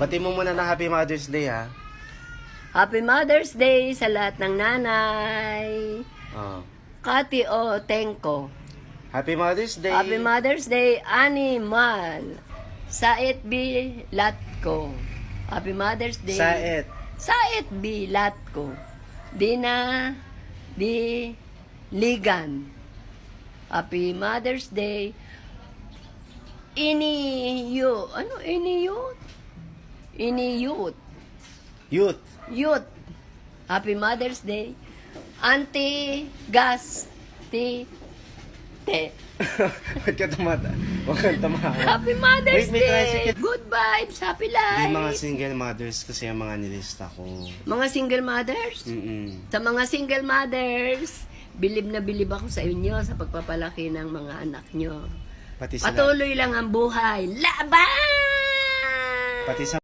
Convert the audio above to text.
Bati mo muna na Happy Mother's Day, ha? Happy Mother's Day sa lahat ng nanay. Oh. Kati O Tenko. Happy Mother's Day. Happy Mother's Day, Animal. Sait B. Latko. Happy Mother's Day. Sait. Sait B. Latko. Dina D. Ligan. Happy Mother's Day. Iniyo. Ano? Iniyut? Iniyut. Youth. Youth. Happy Mother's Day. Auntie Gas. Te. Ba't ka tumata? Huwag kang tumawa. Happy Mother's Wait, may Day. tricycle. Good vibes. Happy Yung mga life. single mothers kasi ang mga nilista ko. Mga single mothers. Mm-mm. Sa mga single mothers, bilib na bilib ako sa inyo sa pagpapalaki ng mga anak nyo. Pati sila. Patuloy lang ang buhay. Laban! Pati sa